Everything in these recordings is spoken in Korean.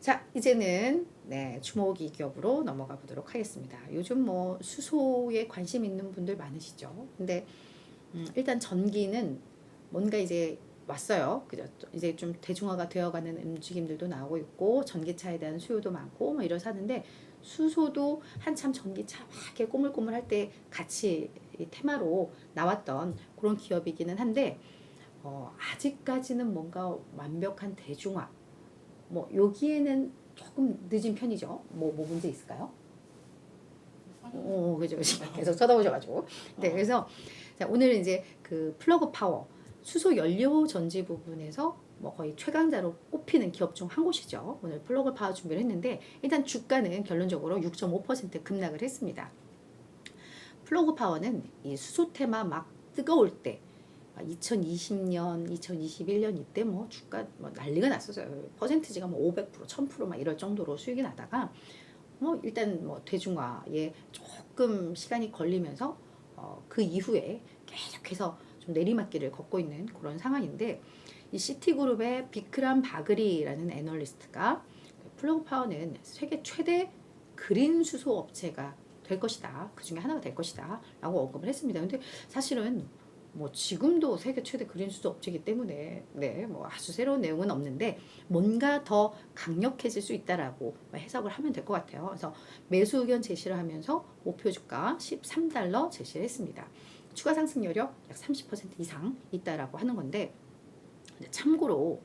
자, 이제는 주목이 기업으로 넘어가 보도록 하겠습니다. 요즘 뭐 수소에 관심 있는 분들 많으시죠? 근데 일단 전기는 뭔가 이제 왔어요. 그죠? 이제 좀 대중화가 되어가는 움직임들도 나오고 있고 전기차에 대한 수요도 많고 뭐 이래서 하는데 수소도 한참 전기차 막 이렇게 꼬물꼬물할 때 같이 이 테마로 나왔던 그런 기업이기는 한데 아직까지는 뭔가 완벽한 대중화 뭐 여기에는 조금 늦은 편이죠. 뭐 문제 있을까요? 그죠. 계속 쳐다보셔가지고. 네, 그래서 자, 오늘은 이제 그 플러그 파워 수소 연료 전지 부분에서 뭐 거의 최강자로 꼽히는 기업 중 한 곳이죠. 오늘 플러그 파워 준비를 했는데 일단 주가는 결론적으로 6.5% 급락을 했습니다. 플러그 파워는 이 수소 테마 막 뜨거울 때 2020년, 2021년 이때 뭐 주가 뭐 난리가 났었어요. 퍼센티지가 뭐 500%, 1000%막 이럴 정도로 수익이 나다가 뭐 일단 뭐 대중화에 조금 시간이 걸리면서 그 이후에 계속해서 좀 내리막길을 걷고 있는 그런 상황인데 이 시티그룹의 비크람 바그리라는 애널리스트가 플러그 파워는 세계 최대 그린 수소 업체가 될 것이다. 그 중에 하나가 될 것이다. 라고 언급을 했습니다. 근데 사실은 뭐 지금도 세계 최대 그린 수소 업체이기 때문에 뭐 아주 새로운 내용은 없는데 뭔가 더 강력해질 수 있다라고 해석을 하면 될 것 같아요. 그래서 매수 의견 제시를 하면서 목표 주가 13달러 제시를 했습니다. 추가 상승 여력 약 30% 이상 있다라고 하는 건데 참고로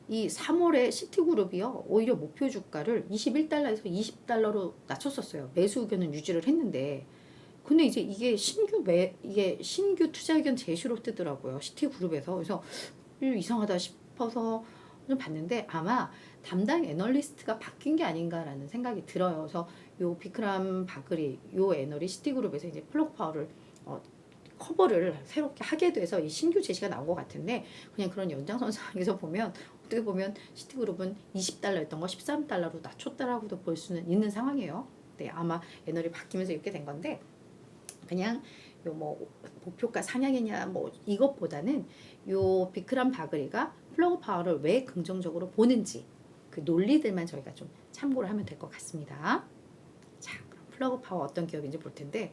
이 3월에 시티그룹이요 오히려 목표 주가를 21달러에서 20달러로 낮췄었어요. 매수 의견은 유지를 했는데 근데 이제 이게 신규 투자 의견 제시로 뜨더라고요. 시티그룹에서. 그래서 이상하다 싶어서 좀 봤는데 아마 담당 애널리스트가 바뀐 게 아닌가라는 생각이 들어요. 그래서 요 비크람 바그리 요 애널이 시티그룹에서 이제 플러그 파워를 커버를 새롭게 하게 돼서 이 신규 제시가 나온 것 같은데 그냥 그런 연장선상에서 보면 어떻게 보면 시티그룹은 20달러였던 거 13달러로 낮췄다라고도 볼 수는 있는 상황이에요. 네, 아마 애널이 바뀌면서 이렇게 된 건데 그냥 요 뭐 목표가 상향이냐 뭐 이것보다는 요 비크람 바그리가 플러그 파워를 왜 긍정적으로 보는지 그 논리들만 저희가 좀 참고를 하면 될 것 같습니다. 자, 그럼 플러그 파워 어떤 기업인지 볼 텐데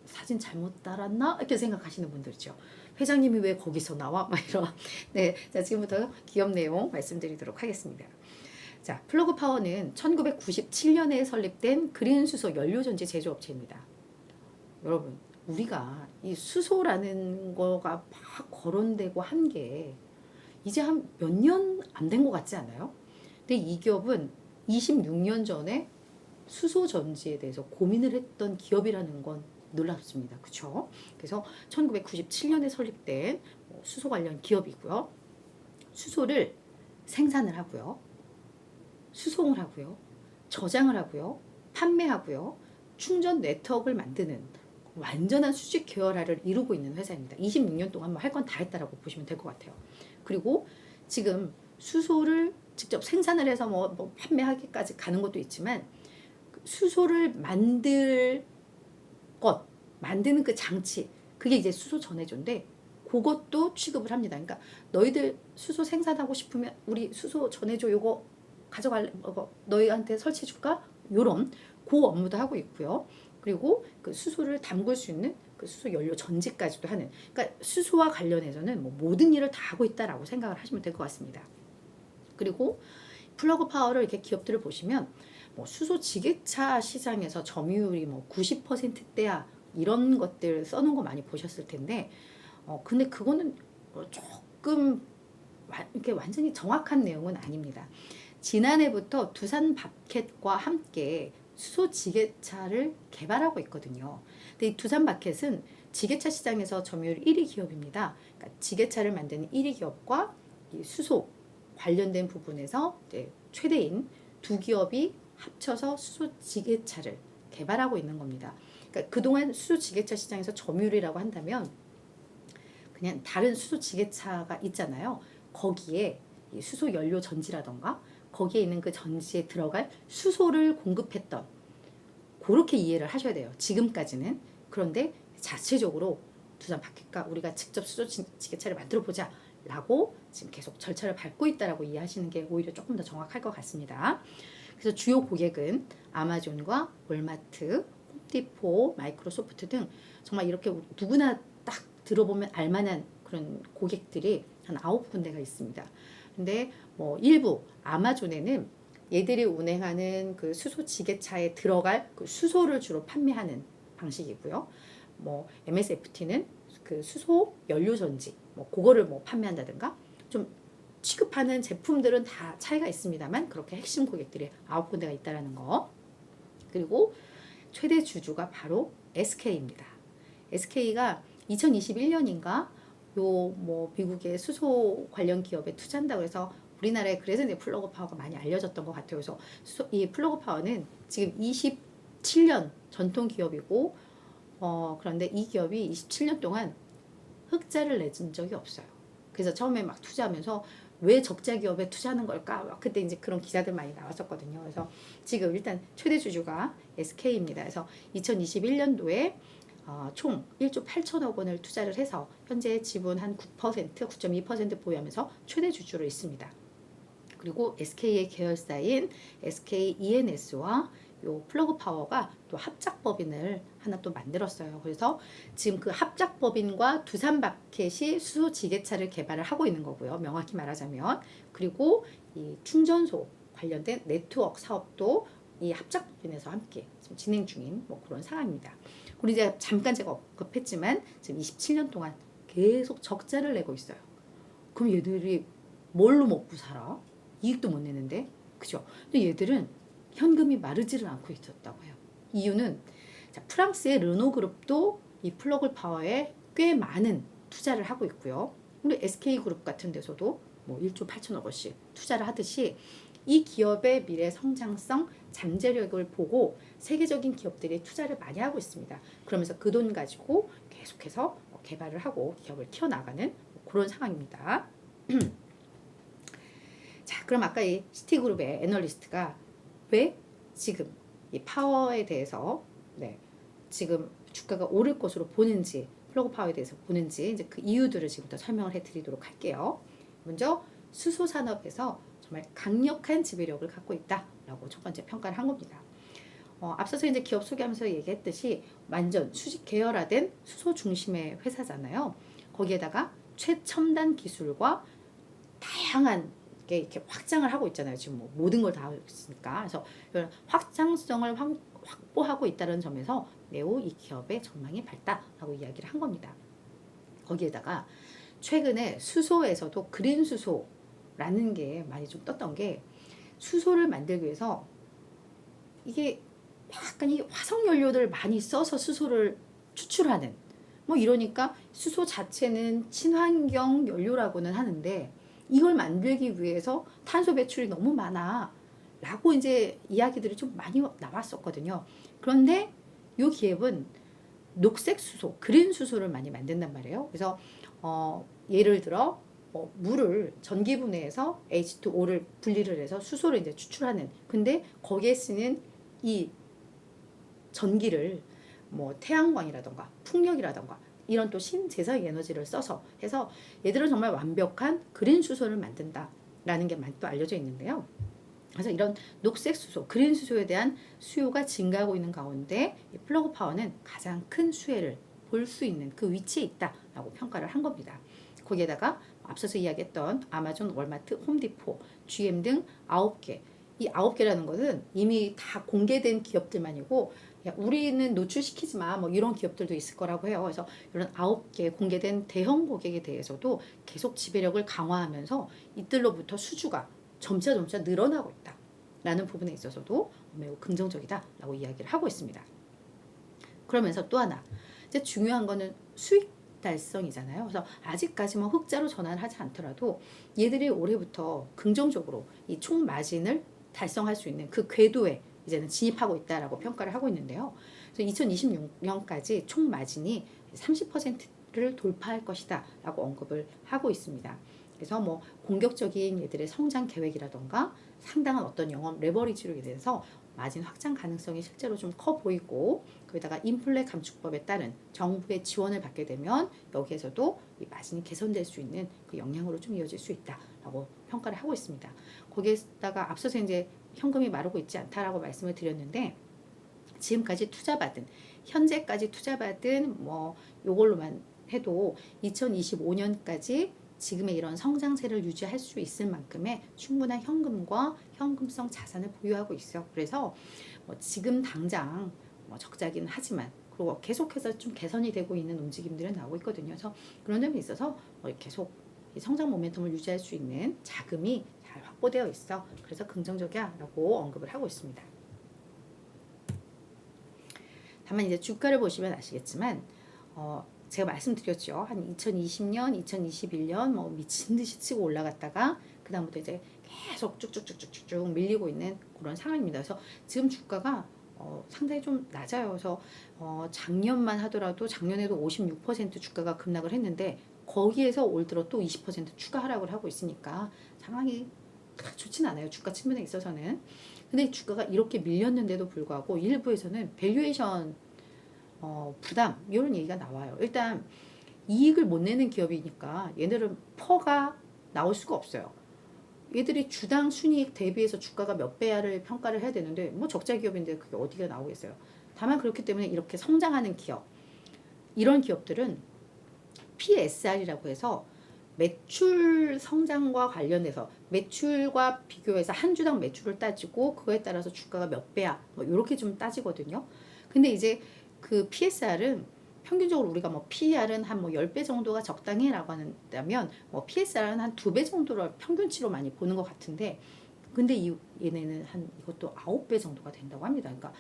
사진 잘못 달았나? 이렇게 생각하시는 분들이죠. 회장님이 왜 거기서 나와? 막 이런. 네, 자 지금부터 기업 내용 말씀드리도록 하겠습니다. 자, 플러그 파워는 1997년에 설립된 그린 수소 연료전지 제조업체입니다. 여러분, 우리가 이 수소라는 거가 막 거론되고 한 게 이제 한 몇 년 안 된 것 같지 않아요? 근데 이 기업은 26년 전에 수소 전지에 대해서 고민을 했던 기업이라는 건 놀랍습니다. 그쵸? 그래서 1997년에 설립된 수소 관련 기업이고요. 수소를 생산을 하고요. 수송을 하고요. 저장을 하고요. 판매하고요. 충전 네트워크를 만드는 완전한 수직 계열화를 이루고 있는 회사입니다. 26년 동안 뭐 할 건 다 했다라고 보시면 될 것 같아요. 그리고 지금 수소를 직접 생산을 해서 뭐 판매하기까지 가는 것도 있지만 수소를 만드는 그 장치 그게 이제 수소 전해조인데 그것도 취급을 합니다. 그러니까 너희들 수소 생산하고 싶으면 우리 수소 전해조 요거 가져갈래? 너희한테 설치해 줄까? 요런 그 업무도 하고 있고요. 그리고 그 수소를 담글 수 있는 그 수소 연료 전지까지도 하는 그러니까 수소와 관련해서는 뭐 모든 일을 다 하고 있다라고 생각을 하시면 될 것 같습니다. 그리고 플러그 파워를 이렇게 기업들을 보시면 뭐 수소 지게차 시장에서 점유율이 뭐 90%대야 이런 것들 써놓은 거 많이 보셨을 텐데 근데 그거는 조금 이렇게 완전히 정확한 내용은 아닙니다. 지난해부터 두산 바켓과 함께 수소 지게차를 개발하고 있거든요. 근데 이 두산 바켓은 지게차 시장에서 점유율 1위 기업입니다. 그러니까 지게차를 만드는 1위 기업과 이 수소 관련된 부분에서 이제 최대인 두 기업이 합쳐서 수소 지게차를 개발하고 있는 겁니다. 그러니까 그동안 수소 지게차 시장에서 점유율이라고 한다면 그냥 다른 수소 지게차가 있잖아요. 거기에 이 수소 연료 전지라던가 거기에 있는 그 전지에 들어갈 수소를 공급했던 그렇게 이해를 하셔야 돼요. 지금까지는. 그런데 자체적으로 두산 바켓과 우리가 직접 수소 지게차를 만들어 보자 라고 지금 계속 절차를 밟고 있다라고 이해하시는 게 오히려 조금 더 정확할 것 같습니다. 그래서 주요 고객은 아마존과 월마트, 홈디포, 마이크로소프트 등 정말 이렇게 누구나 딱 들어보면 알만한 그런 고객들이 한 9군데가 있습니다. 근데 뭐 일부 아마존에는 얘들이 운행하는 그 수소 지게차에 들어갈 그 수소를 주로 판매하는 방식이고요. 뭐 MSFT는 그 수소 연료 전지 뭐 그거를 뭐 판매한다든가 좀 취급하는 제품들은 다 차이가 있습니다만 그렇게 핵심 고객들이 9군데가 있다라는 거. 그리고 최대 주주가 바로 SK입니다. SK가 2021년인가 요 뭐 미국의 수소 관련 기업에 투자한다고 해서 우리나라에 그래서 이제 플러그 파워가 많이 알려졌던 것 같아요. 그래서 이 플러그 파워는 지금 27년 전통 기업이고 그런데 이 기업이 27년 동안 흑자를 내준 적이 없어요. 그래서 처음에 막 투자하면서 왜 적자 기업에 투자하는 걸까? 그때 이제 그런 기사들 많이 나왔었거든요. 그래서 지금 일단 최대 주주가 SK입니다. 그래서 2021년도에 총 1조 8천억 원을 투자를 해서 현재 지분 한 9%, 9.2% 보유하면서 최대 주주로 있습니다. 그리고 SK의 계열사인 SK E&S와 요 플러그 파워가 또 합작법인을 하나 또 만들었어요. 그래서 지금 그 합작법인과 두산 바켓이 수소 지게차를 개발을 하고 있는 거고요. 명확히 말하자면. 그리고 이 충전소 관련된 네트워크 사업도 이 합작법인에서 함께 지금 진행 중인 뭐 그런 상황입니다. 우리 이제 잠깐 제가 언급했지만 지금 27년 동안 계속 적자를 내고 있어요. 그럼 얘들이 뭘로 먹고 살아? 이익도 못 내는데, 그죠? 근데 얘들은 현금이 마르지를 않고 있었다고 해요. 이유는 자, 프랑스의 르노 그룹도 이 플러그 파워에 꽤 많은 투자를 하고 있고요. 우리 SK 그룹 같은 데서도 뭐 1조 8천억 원씩 투자를 하듯이 이 기업의 미래 성장성, 잠재력을 보고 세계적인 기업들이 투자를 많이 하고 있습니다. 그러면서 그 돈 가지고 계속해서 개발을 하고 기업을 키워나가는 그런 상황입니다. 자, 그럼 아까 이 시티그룹의 애널리스트가 왜 지금 이 파워에 대해서 지금 주가가 오를 것으로 보는지, 플러그 파워에 대해서 보는지 이제 그 이유들을 지금부터 설명을 해드리도록 할게요. 먼저 수소 산업에서 정말 강력한 지배력을 갖고 있다라고 첫 번째 평가를 한 겁니다. 앞서서 이제 기업 소개하면서 얘기했듯이 완전 수직 계열화된 수소 중심의 회사잖아요. 거기에다가 최첨단 기술과 다양한 게 이렇게 확장을 하고 있잖아요. 지금 뭐 모든 걸 다 하고 있으니까. 그래서 이런 확장성을 확보하고 있다는 점에서 매우 이 기업의 전망이 밝다라고 이야기를 한 겁니다. 거기에다가 최근에 수소에서도 그린 수소라는 게 많이 좀 떴던 게 수소를 만들기 위해서 이게 약간 이 화석 연료를 많이 써서 수소를 추출하는 뭐 이러니까 수소 자체는 친환경 연료라고는 하는데 이걸 만들기 위해서 탄소 배출이 너무 많아 라고 이제 이야기들이 좀 많이 나왔었거든요. 그런데 이 기업은 녹색 수소, 그린 수소를 많이 만든단 말이에요. 그래서 예를 들어 물을 전기분해해서 H2O를 분리를 해서 수소를 이제 추출하는. 근데 거기에 쓰는 이 전기를 뭐 태양광이라던가 풍력이라던가 이런 또 신재생 에너지를 써서 해서 얘들은 정말 완벽한 그린 수소를 만든다라는 게 많이 또 알려져 있는데요. 그래서 이런 녹색 수소, 그린 수소에 대한 수요가 증가하고 있는 가운데 이 플러그 파워는 가장 큰 수혜를 볼 수 있는 그 위치에 있다라고 평가를 한 겁니다. 거기에다가 앞서서 이야기했던 아마존, 월마트, 홈디포, GM 등 9개. 이 9개라는 것은 이미 다 공개된 기업들만이고 야, 우리는 노출시키지 마. 뭐 이런 기업들도 있을 거라고 해요. 그래서 이런 9개 공개된 대형 고객에 대해서도 계속 지배력을 강화하면서 이들로부터 수주가 점차 늘어나고 있다. 라는 부분에 있어서도 매우 긍정적이다라고 이야기를 하고 있습니다. 그러면서 또 하나 이제 중요한 거는 수익 달성이잖아요. 그래서 아직까지 뭐 흑자로 전환을 하지 않더라도 얘들이 올해부터 긍정적으로 이 총 마진을 달성할 수 있는 그 궤도에 이제는 진입하고 있다라고 평가를 하고 있는데요. 그래서 2026년까지 총 마진이 30%를 돌파할 것이다라고 언급을 하고 있습니다. 그래서 뭐 공격적인 얘들의 성장 계획이라던가 상당한 어떤 영업 레버리지로 인해서 마진 확장 가능성이 실제로 좀 커 보이고, 거기다가 인플레 감축법에 따른 정부의 지원을 받게 되면 여기에서도 이 마진이 개선될 수 있는 그 영향으로 좀 이어질 수 있다라고 평가를 하고 있습니다. 거기에다가 앞서서 이제 현금이 마르고 있지 않다라고 말씀을 드렸는데, 지금까지 투자받은, 현재까지 투자받은 뭐 요걸로만 해도 2025년까지 지금의 이런 성장세를 유지할 수 있을 만큼의 충분한 현금과 현금성 자산을 보유하고 있어요. 그래서 뭐 지금 당장 뭐 적자긴 하지만, 그리고 계속해서 좀 개선이 되고 있는 움직임들은 나오고 있거든요. 그래서 그런 점에 있어서 계속 성장 모멘텀을 유지할 수 있는 자금이 잘 확보되어 있어. 그래서 긍정적이야라고 언급을 하고 있습니다. 다만 이제 주가를 보시면 아시겠지만 제가 말씀드렸죠. 한 2020년, 2021년 뭐 미친 듯이 치고 올라갔다가 그 다음부터 이제 계속 쭉쭉쭉쭉쭉 밀리고 있는 그런 상황입니다. 그래서 지금 주가가 상당히 좀 낮아요. 그래서 작년만 하더라도 작년에도 56% 주가가 급락을 했는데, 거기에서 올 들어 또 20% 추가 하락을 하고 있으니까 상황이 좋진 않아요. 주가 측면에 있어서는. 근데 주가가 이렇게 밀렸는데도 불구하고 일부에서는 밸류에이션 부담 이런 얘기가 나와요. 일단 이익을 못 내는 기업이니까 얘네들은 퍼가 나올 수가 없어요. 얘들이 주당 순이익 대비해서 주가가 몇 배야를 평가를 해야 되는데 뭐 적자 기업인데 그게 어디가 나오겠어요. 다만 그렇기 때문에 이렇게 성장하는 기업, 이런 기업들은 PSR이라고 해서 매출 성장과 관련해서 매출과 비교해서 한 주당 매출을 따지고 그거에 따라서 주가가 몇 배야 뭐 이렇게 좀 따지거든요. 근데 이제 그 PSR은 평균적으로 우리가 뭐 PER은 한 뭐 10배 정도가 적당해라고 한다면 뭐 PSR은 한 2배 정도를 평균치로 많이 보는 것 같은데, 근데 얘네는 한 이것도 9배 정도가 된다고 합니다. 그러니까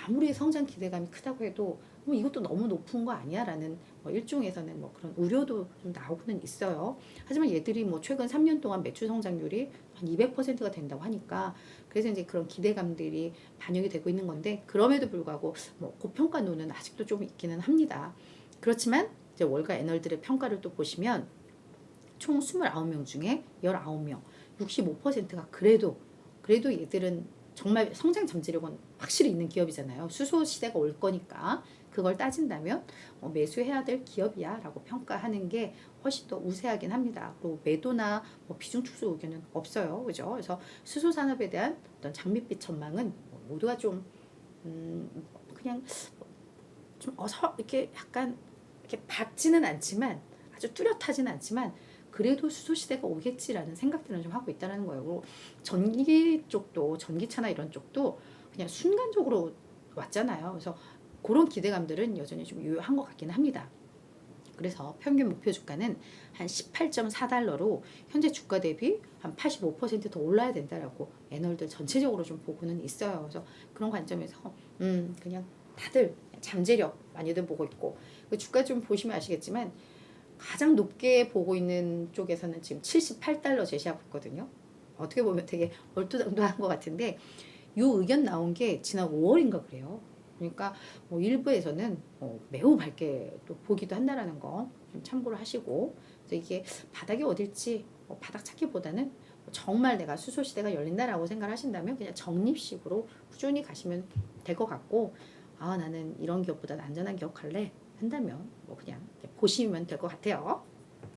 아무리 성장 기대감이 크다고 해도 뭐 이것도 너무 높은 거 아니야라는 뭐 일종에서는 뭐 그런 우려도 좀 나오고는 있어요. 하지만 얘들이 뭐 최근 3년 동안 매출 성장률이 한 200%가 된다고 하니까, 그래서 이제 그런 기대감들이 반영이 되고 있는 건데, 그럼에도 불구하고 뭐 고평가론은 아직도 좀 있기는 합니다. 그렇지만 이제 월가 애널들의 평가를 또 보시면 총 29명 중에 19명, 65%가 그래도 얘들은 정말 성장 잠재력은 확실히 있는 기업이잖아요. 수소 시대가 올 거니까 그걸 따진다면 매수해야 될 기업이야 라고 평가하는 게 훨씬 더 우세하긴 합니다. 그리고 매도나 뭐 비중 축소 의견은 없어요. 그죠? 그래서 수소 산업에 대한 어떤 장밋빛 전망은 모두가 좀 그냥 좀 이렇게 약간 이렇게 밝지는 않지만, 아주 뚜렷하지는 않지만 그래도 수소 시대가 오겠지라는 생각들은 좀 하고 있다는 거예요. 그리고 전기 쪽도, 전기차나 이런 쪽도 그냥 순간적으로 왔잖아요. 그래서 그런 기대감들은 여전히 좀 유효한 것 같기는 합니다. 그래서 평균 목표 주가는 한 18.4달러로 현재 주가 대비 한 85% 더 올라야 된다라고 애널들 전체적으로 좀 보고는 있어요. 그래서 그런 관점에서 그냥 다들 잠재력 많이들 보고 있고, 주가 좀 보시면 아시겠지만 가장 높게 보고 있는 쪽에서는 지금 78달러 제시하고 있거든요. 어떻게 보면 되게 얼토당토한 것 같은데, 이 의견 나온 게 지난 5월인가 그래요. 그러니까 뭐 일부에서는 매우 밝게 또 보기도 한다라는 거 좀 참고를 하시고, 그래서 이게 바닥이 어딜지 바닥 찾기보다는 정말 내가 수소 시대가 열린다라고 생각하신다면 그냥 적립식으로 꾸준히 가시면 될 것 같고, 나는 이런 기업보다 안전한 기업 갈래 한다면 뭐 그냥 보시면 될 것 같아요.